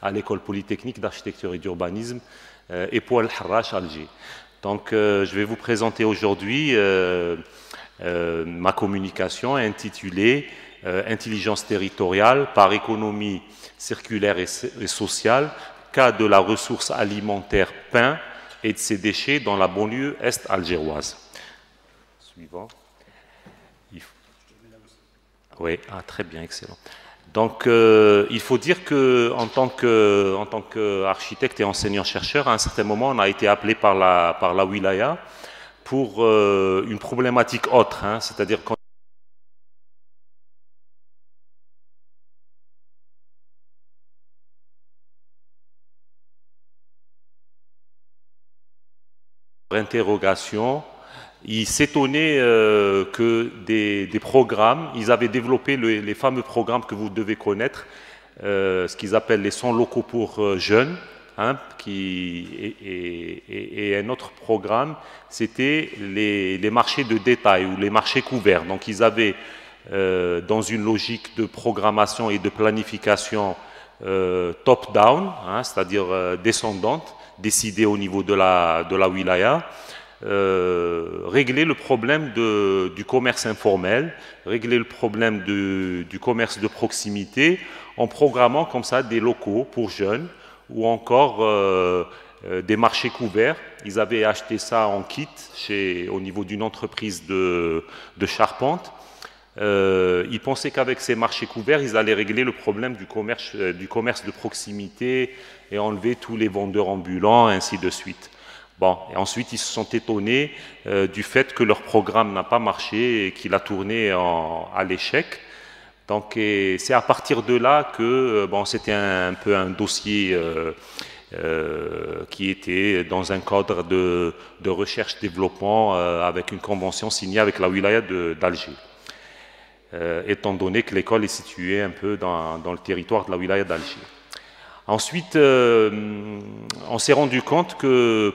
à l'école polytechnique d'architecture et d'urbanisme et pour El Harrach, Alger. Donc je vais vous présenter aujourd'hui ma communication intitulée Intelligence territoriale par économie circulaire et sociale, cas de la ressource alimentaire pain et de ses déchets dans la banlieue est algéroise. Suivant. Oui, très bien, excellent. Donc, il faut dire qu'en tant qu'architecte et enseignant-chercheur, à un certain moment, on a été appelé par la wilaya pour une problématique autre, c'est-à-dire quand interrogation, ils s'étonnaient que des programmes, ils avaient développé les fameux programmes que vous devez connaître, ce qu'ils appellent les centres locaux pour jeunes, et un autre programme, c'était les marchés de détail ou les marchés couverts. Donc ils avaient, dans une logique de programmation et de planification top-down, c'est-à-dire descendante, décidée au niveau de la wilaya, régler le problème du commerce informel, régler le problème du commerce de proximité en programmant comme ça des locaux pour jeunes ou encore des marchés couverts. Ils avaient acheté ça en kit au niveau d'une entreprise de charpente. Ils pensaient qu'avec ces marchés couverts, ils allaient régler le problème du commerce de proximité et enlever tous les vendeurs ambulants, ainsi de suite. Bon, et ensuite, ils se sont étonnés du fait que leur programme n'a pas marché et qu'il a tourné à l'échec. Donc, c'est à partir de là que c'était un peu un dossier qui était dans un cadre de recherche-développement avec une convention signée avec la wilaya d'Alger. Étant donné que l'école est située un peu dans le territoire de la wilaya d'Alger. Ensuite, on s'est rendu compte que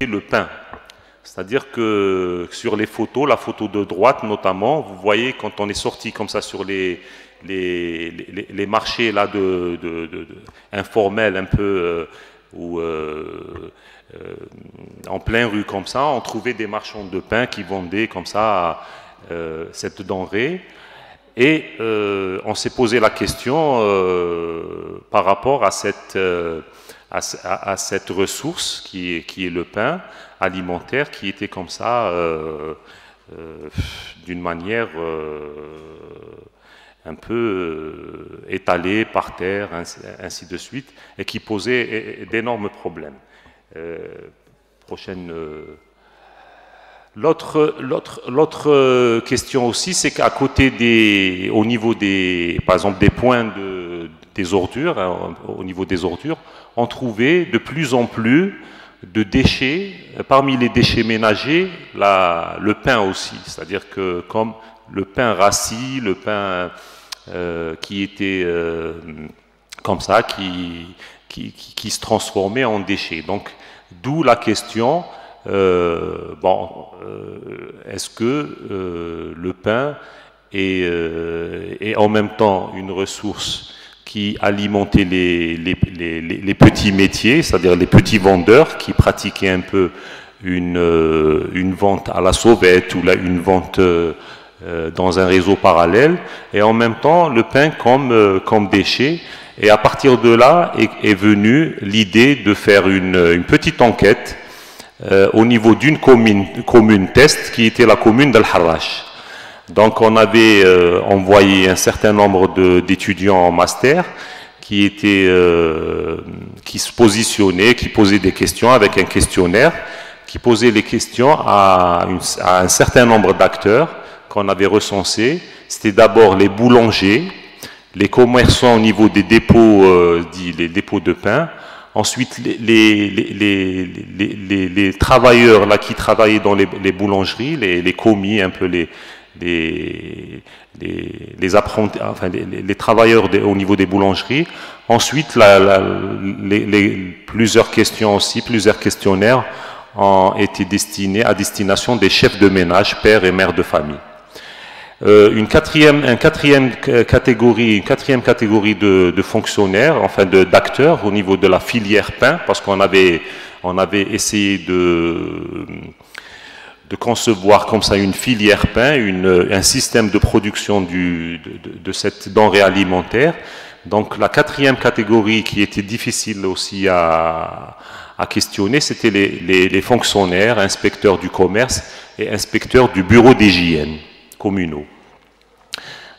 le pain. C'est-à-dire que sur les photos, la photo de droite notamment, vous voyez quand on est sorti comme ça sur les marchés là informels un peu en plein rue comme ça, on trouvait des marchands de pain qui vendaient comme ça cette denrée. Et on s'est posé la question par rapport à cette ressource qui est le pain alimentaire, qui était comme ça d'une manière un peu étalée par terre, ainsi de suite, et qui posait d'énormes problèmes. L'autre question aussi, c'est qu'à côté au niveau par exemple des points des ordures, au niveau des ordures, on trouvait de plus en plus de déchets, parmi les déchets ménagers, le pain aussi, c'est-à-dire que comme le pain rassis, le pain qui était comme ça, qui se transformait en déchets. Donc, d'où la question, est-ce que le pain est en même temps une ressource qui alimentait les petits métiers, c'est-à-dire les petits vendeurs qui pratiquaient un peu une vente à la sauvette ou une vente dans un réseau parallèle, et en même temps le pain comme déchet. Et à partir de là est venue l'idée de faire une petite enquête au niveau d'une commune test qui était la commune d'El Harrach. Donc on avait envoyé un certain nombre d'étudiants en master qui se positionnaient, qui posaient des questions avec un questionnaire, qui posait les questions à un certain nombre d'acteurs qu'on avait recensés. C'était d'abord les boulangers, les commerçants au niveau des dépôts, les dépôts de pain. Ensuite, les travailleurs là, qui travaillaient dans les boulangeries, les commis, un peu les apprentis, enfin les travailleurs au niveau des boulangeries. Ensuite, plusieurs questions aussi, plusieurs questionnaires étaient destinés à destination des chefs de ménage, pères et mères de famille. Une quatrième catégorie de fonctionnaires, enfin d'acteurs au niveau de la filière pain, parce qu'on avait essayé de concevoir comme ça une filière pain, un système de production de cette denrée alimentaire. Donc la quatrième catégorie qui était difficile aussi à questionner, c'était les fonctionnaires, inspecteurs du commerce et inspecteurs du bureau d'hygiène communaux.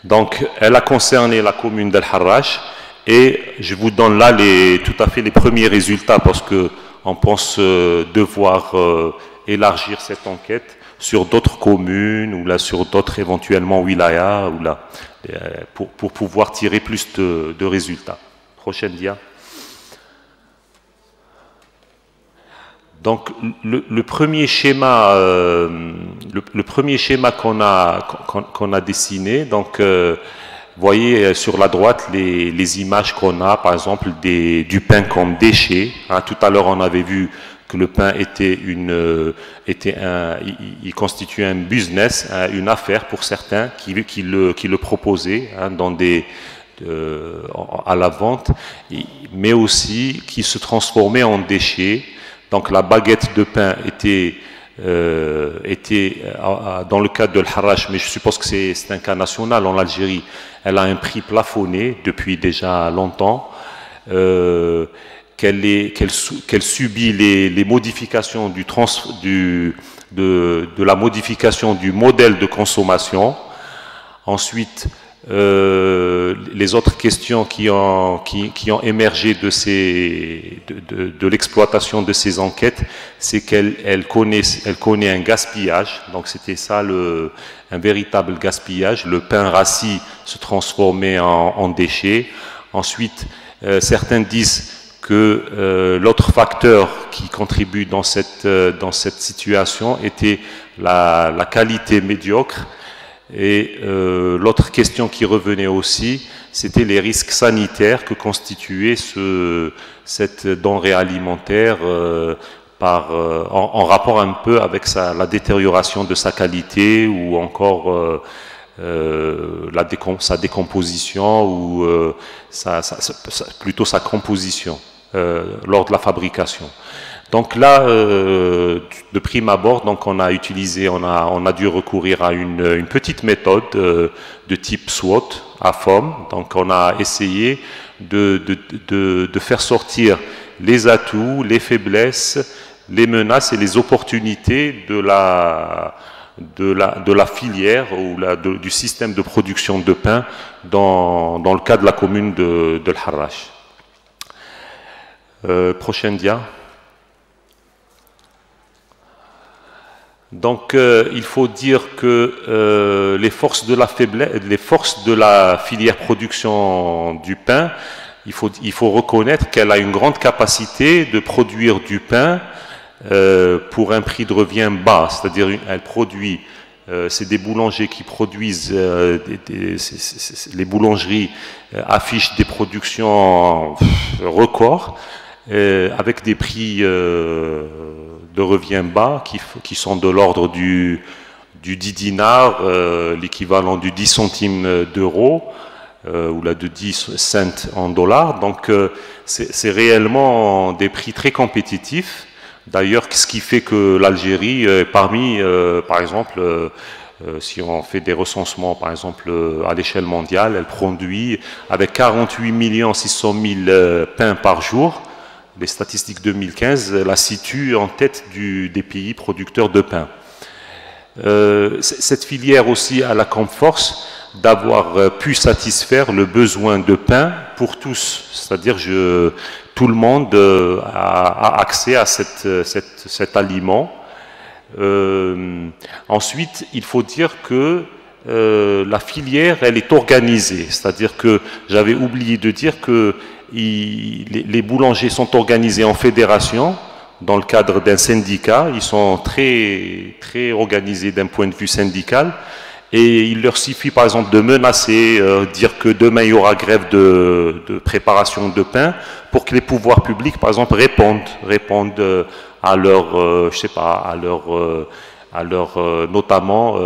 Donc elle a concerné la commune d'El Harrach et je vous donne là tout à fait les premiers résultats parce qu'on pense devoir élargir cette enquête sur d'autres communes ou là sur d'autres éventuellement wilayas ou là pour pouvoir tirer plus de résultats. Prochaine dia. Donc le premier schéma qu'on a dessiné, donc voyez sur la droite les images qu'on a, par exemple du pain comme déchet. Hein, tout à l'heure on avait vu que le pain il constituait un business, une affaire pour certains qui le proposaient hein, à la vente, mais aussi qui se transformait en déchets. Donc la baguette de pain était dans le cadre de l'Harrach, mais je suppose que c'est un cas national en Algérie, elle a un prix plafonné depuis déjà longtemps, qu'elle subit les modifications de la modification du modèle de consommation. Ensuite, les autres questions qui ont émergé de l'exploitation de ces enquêtes, c'est qu'elle connaît un gaspillage. Donc c'était ça un véritable gaspillage. Le pain rassis se transformait en déchets. Ensuite, certains disent que l'autre facteur qui contribue dans cette situation était la qualité médiocre. Et l'autre question qui revenait aussi, c'était les risques sanitaires que constituait cette denrée alimentaire en rapport un peu avec sa détérioration de sa qualité ou encore sa décomposition ou plutôt sa composition lors de la fabrication. Donc là, de prime abord, donc on a dû recourir à une petite méthode de type SWOT, AFOM. Donc on a essayé de faire sortir les atouts, les faiblesses, les menaces et les opportunités de la filière ou du système de production de pain dans le cas de la commune de l'Harrach. Prochaine dia. Donc, il faut dire que les forces de la filière production du pain, il faut reconnaître qu'elle a une grande capacité de produire du pain pour un prix de revient bas, c'est-à-dire elle produit, c'est des boulangers qui produisent, les boulangeries affichent des productions records avec des prix de revient bas qui sont de l'ordre du 10 dinars, l'équivalent du 10 centimes d'euros ou là de 10 cents en dollars. Donc c'est réellement des prix très compétitifs. D'ailleurs, ce qui fait que l'Algérie parmi, par exemple, si on fait des recensements, par exemple, à l'échelle mondiale, elle produit avec 48 600 000 pains par jour. Les statistiques 2015 la situent en tête des pays producteurs de pain. Cette filière aussi a la comme force d'avoir pu satisfaire le besoin de pain pour tous, c'est-à-dire tout le monde a accès à cet aliment. Ensuite, il faut dire que la filière, elle est organisée, c'est-à-dire que j'avais oublié de dire que les boulangers sont organisés en fédération dans le cadre d'un syndicat. Ils sont très, très organisés d'un point de vue syndical Et il leur suffit par exemple de menacer, dire que demain il y aura grève de préparation de pain, pour que les pouvoirs publics par exemple répondent à leur, je sais pas, à leur notamment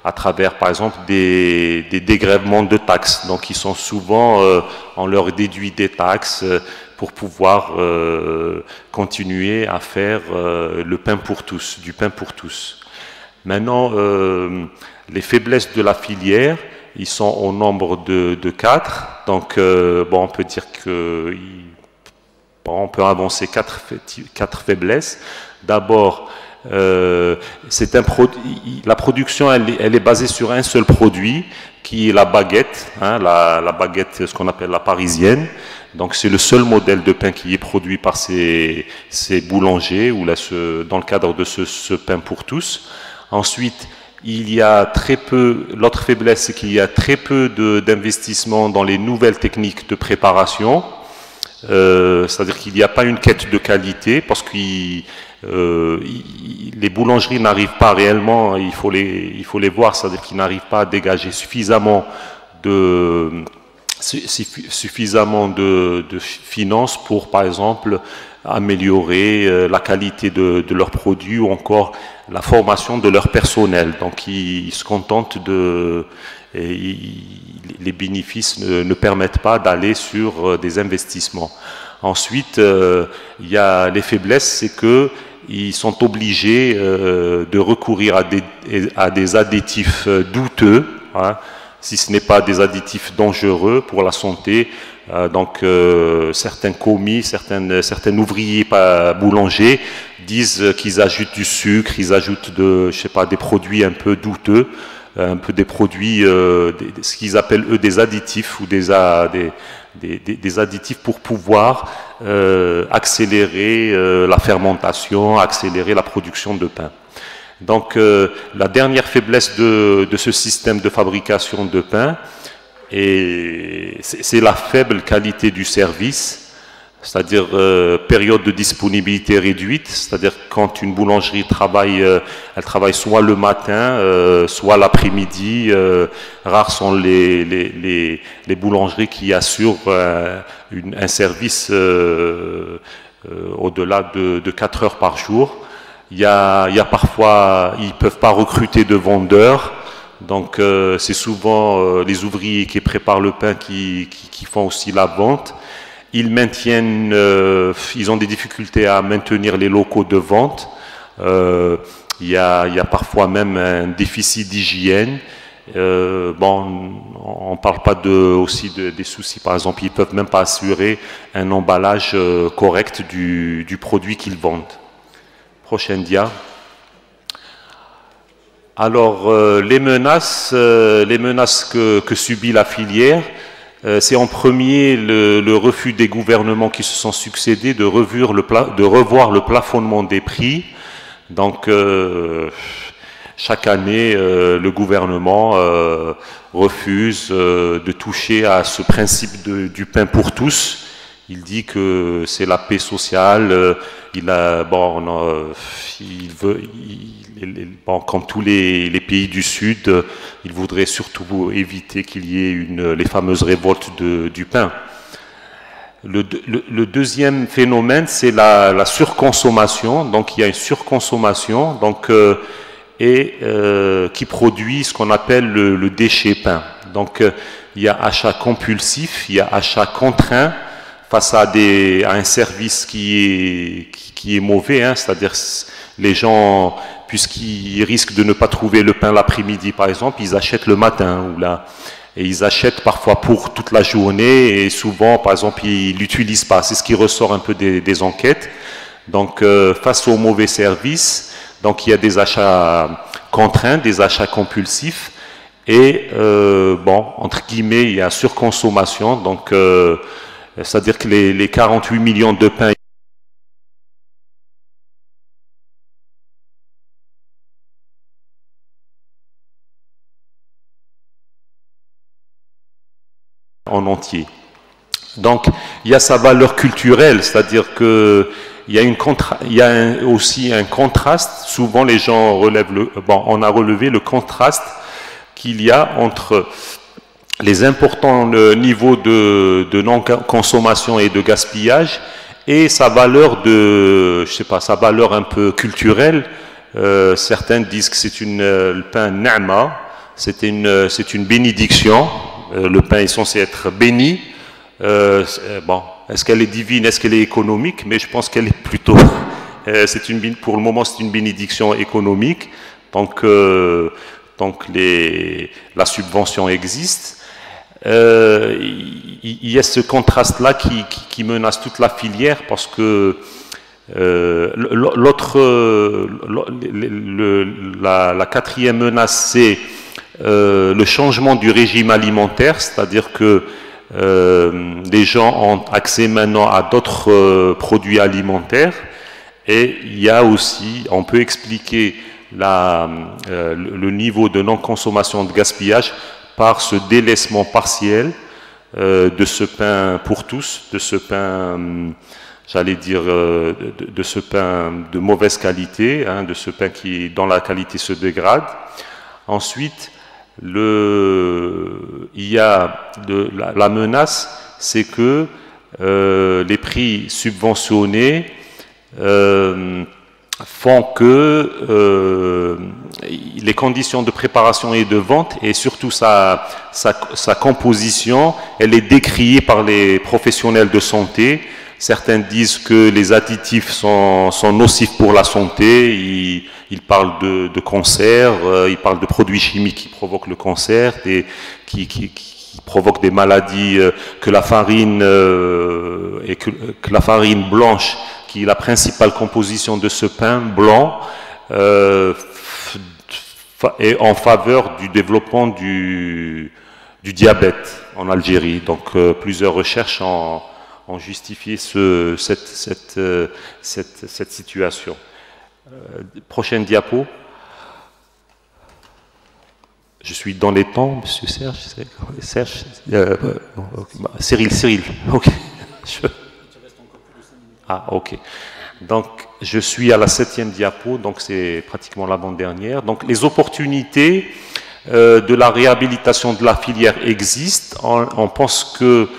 à travers par exemple des dégrèvements de taxes. Donc ils sont souvent, on leur déduit des taxes pour pouvoir continuer à faire le pain pour tous, du pain pour tous. Maintenant, les faiblesses de la filière, ils sont au nombre de 4. Donc, bon, on peut dire que on peut avancer quatre faiblesses. D'abord, la production, elle est basée sur un seul produit, qui est la baguette, hein, la baguette, ce qu'on appelle la parisienne. Donc, c'est le seul modèle de pain qui est produit par ces boulangers, ou là, dans le cadre de ce pain pour tous. Ensuite, il y a très peu, l'autre faiblesse, c'est qu'il y a très peu d'investissement dans les nouvelles techniques de préparation. C'est-à-dire qu'il n'y a pas une quête de qualité, parce que les boulangeries n'arrivent pas réellement, il faut les voir, c'est-à-dire qu'ils n'arrivent pas à dégager suffisamment de finances pour, par exemple, améliorer la qualité de leurs produits, ou encore la formation de leur personnel. Donc ils se contentent les bénéfices ne permettent pas d'aller sur des investissements. Ensuite, il y a les faiblesses, c'est qu'ils sont obligés de recourir à des additifs douteux, hein, si ce n'est pas des additifs dangereux pour la santé. Donc certains commis, certains ouvriers boulangers disent qu'ils ajoutent du sucre, ils ajoutent je sais pas, des produits un peu douteux, un peu des produits, ce qu'ils appellent eux des additifs, ou des additifs pour pouvoir accélérer la fermentation, accélérer la production de pain. Donc la dernière faiblesse de ce système de fabrication de pain, c'est la faible qualité du service, c'est-à-dire période de disponibilité réduite, c'est-à-dire quand une boulangerie travaille, elle travaille soit le matin, soit l'après-midi. Rares sont les boulangeries qui assurent un service au-delà de 4 heures par jour. Il y a parfois, ils ne peuvent pas recruter de vendeurs. Donc c'est souvent les ouvriers qui préparent le pain qui font aussi la vente. Ils ont des difficultés à maintenir les locaux de vente. Il y a parfois même un déficit d'hygiène. Bon, on ne parle pas aussi des soucis, par exemple, ils ne peuvent même pas assurer un emballage correct du produit qu'ils vendent. Prochaine dia. Alors, les menaces que subit la filière, c'est en premier le refus des gouvernements qui se sont succédés de revoir le plafonnement des prix. Donc, chaque année, le gouvernement refuse de toucher à ce principe du pain pour tous. Il dit que c'est la paix sociale. Comme tous les pays du Sud, il voudrait surtout éviter qu'il y ait les fameuses révoltes du pain. Le deuxième phénomène, c'est la surconsommation. Donc il y a une surconsommation, qui produit ce qu'on appelle le déchet pain. Donc il y a achat compulsif, il y a achat contraint face à un service qui est mauvais, hein, c'est-à-dire les gens, puisqu'ils risquent de ne pas trouver le pain l'après-midi par exemple, ils achètent le matin et ils achètent parfois pour toute la journée, et souvent par exemple ils l'utilisent pas. C'est ce qui ressort un peu des enquêtes. Donc face au mauvais service, donc il y a des achats contraints, des achats compulsifs, et entre guillemets il y a surconsommation. Donc c'est-à-dire que les 48 millions de pains en entier. Donc il y a sa valeur culturelle, c'est-à-dire que il y a aussi un contraste. Souvent les gens on a relevé le contraste qu'il y a entre les importants niveaux de non-consommation et de gaspillage et sa valeur je sais pas, sa valeur un peu culturelle. Certains disent que c'est le pain na'ma, c'est une bénédiction. Le pain est censé être béni. Bon, est-ce qu'elle est divine, est-ce qu'elle est économique? Mais je pense qu'elle est plutôt, pour le moment, c'est une bénédiction économique. Donc la subvention existe. Il y a ce contraste-là qui menace toute la filière parce que la quatrième menace, c'est le changement du régime alimentaire, c'est-à-dire que les gens ont accès maintenant à d'autres produits alimentaires, et il y a aussi, on peut expliquer le niveau de non-consommation de gaspillage par ce délaissement partiel de ce pain pour tous, de ce pain, j'allais dire, de ce pain de mauvaise qualité, hein, de ce pain dont la qualité se dégrade. Ensuite, il y a la menace, c'est que les prix subventionnés font que les conditions de préparation et de vente, et surtout sa composition, elle est décriée par les professionnels de santé. Certains disent que les additifs sont nocifs pour la santé. Ils parlent de cancer, ils parlent de produits chimiques qui provoquent le cancer, qui provoquent des maladies, que la farine que la farine blanche, qui est la principale composition de ce pain blanc, est en faveur du développement du diabète en Algérie. Donc plusieurs recherches ont justifié cette situation. Prochaine diapo. Je suis dans les temps, monsieur Serge. Cyril. Ok. Ah, ok. Donc, je suis à la 7e diapo, donc c'est pratiquement l'avant-dernière. Donc, les opportunités de la réhabilitation de la filière existent. On pense que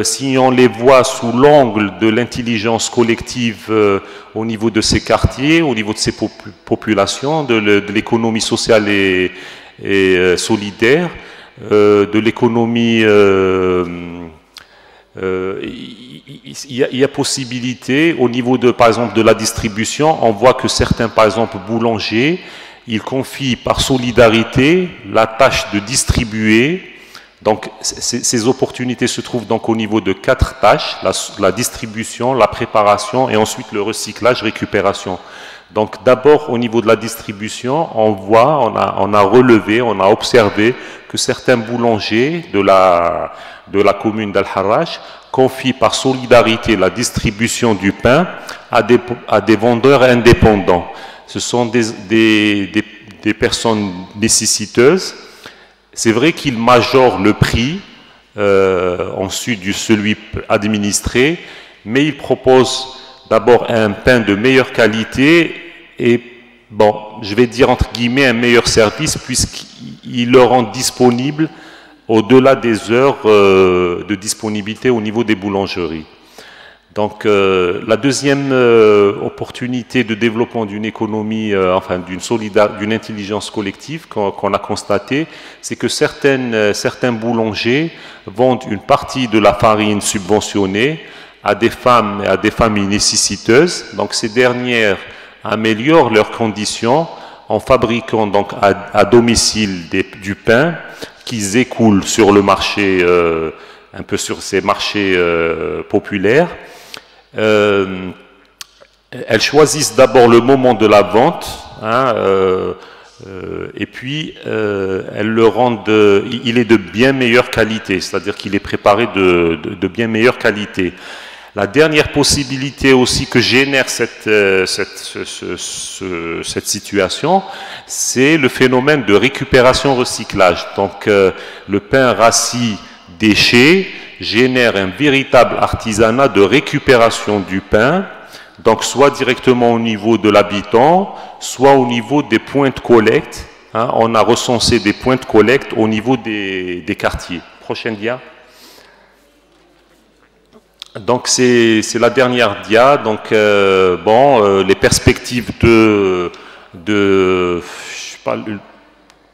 si on les voit sous l'angle de l'intelligence collective au niveau de ces quartiers, au niveau de ces populations, de l'économie sociale et solidaire, de l'économie, il y a possibilité au niveau par exemple de la distribution. On voit que certains, par exemple boulangers, ils confient par solidarité la tâche de distribuer. Donc ces opportunités se trouvent donc au niveau de 4 tâches: la distribution, la préparation et ensuite le recyclage, récupération. Donc d'abord au niveau de la distribution, on a relevé, on a observé que certains boulangers de la commune d'Al-Harrach confient par solidarité la distribution du pain à des vendeurs indépendants. Ce sont des personnes nécessiteuses. C'est vrai qu'ils majorent le prix ensuite de celui administré, mais ils proposent d'abord un pain de meilleure qualité et, bon, je vais dire entre guillemets un meilleur service, puisqu'ils le rendent disponible au-delà des heures de disponibilité au niveau des boulangeries. Donc la deuxième opportunité de développement d'une économie, enfin d'une intelligence collective qu'on a constaté, c'est que certains boulangers vendent une partie de la farine subventionnée à des femmes et à des familles nécessiteuses. Donc ces dernières améliorent leurs conditions en fabriquant donc à domicile du pain qu'ils écoulent sur le marché, un peu sur ces marchés populaires. Elles choisissent d'abord le moment de la vente, hein, et puis elles le rendent, il est de bien meilleure qualité, c'est-à-dire qu'il est préparé de bien meilleure qualité. La dernière possibilité aussi que génère cette situation, c'est le phénomène de récupération-recyclage. Donc le pain rassis déchet génère un véritable artisanat de récupération du pain, donc soit directement au niveau de l'habitant, soit au niveau des points de collecte, hein, on a recensé des points de collecte au niveau des quartiers. Prochaine dia. Donc c'est la dernière dia. Donc les perspectives je sais pas,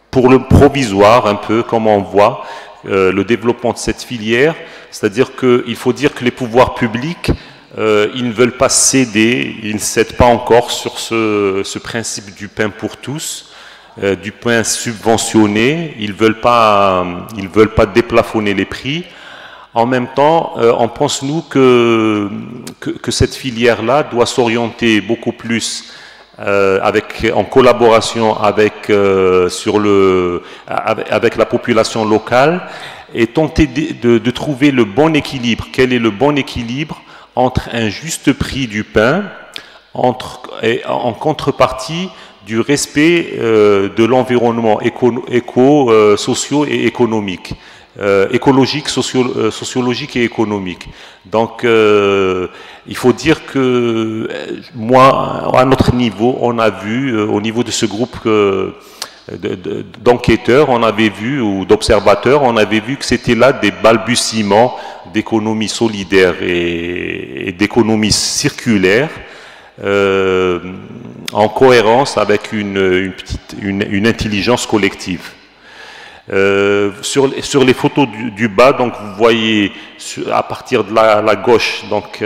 pour le provisoire un peu, comme on voit le développement de cette filière, c'est-à-dire qu'il faut dire que les pouvoirs publics ils ne veulent pas céder, ils ne cèdent pas encore sur ce principe du pain pour tous, du pain subventionné. Ils veulent pas déplafonner les prix. En même temps, on pense nous que cette filière-là doit s'orienter beaucoup plus en collaboration avec la population locale et tenter de trouver le bon équilibre. Quel est le bon équilibre entre un juste prix du pain en contrepartie du respect de l'environnement socio et économique, sociologique et économique. Donc il faut dire que moi, à notre niveau, on a vu, au niveau de ce groupe d'enquêteurs, on avait vu, ou d'observateurs, on avait vu que c'était là des balbutiements d'économie solidaire et d'économie circulaire, en cohérence avec une intelligence collective. Sur les photos du bas, donc vous voyez à partir de la gauche, donc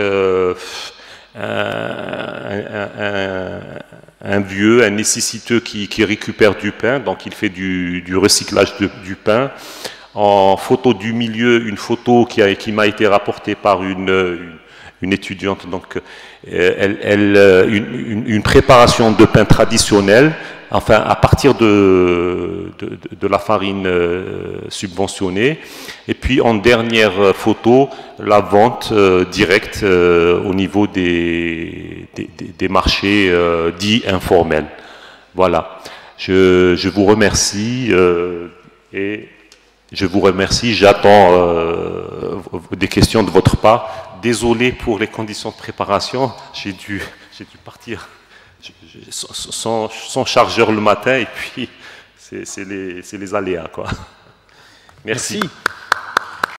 un vieux, un nécessiteux qui récupère du pain, donc il fait du recyclage du pain. En photo du milieu, une photo qui m'a été rapportée par une étudiante, donc une préparation de pain traditionnel, enfin à partir de la farine subventionnée. Et puis en dernière photo, la vente directe au niveau des marchés dits informels. Voilà. Je vous remercie et je vous remercie. J'attends des questions de votre part. Désolé pour les conditions de préparation. J'ai dû partir sans chargeur le matin et puis c'est les aléas, quoi. Merci.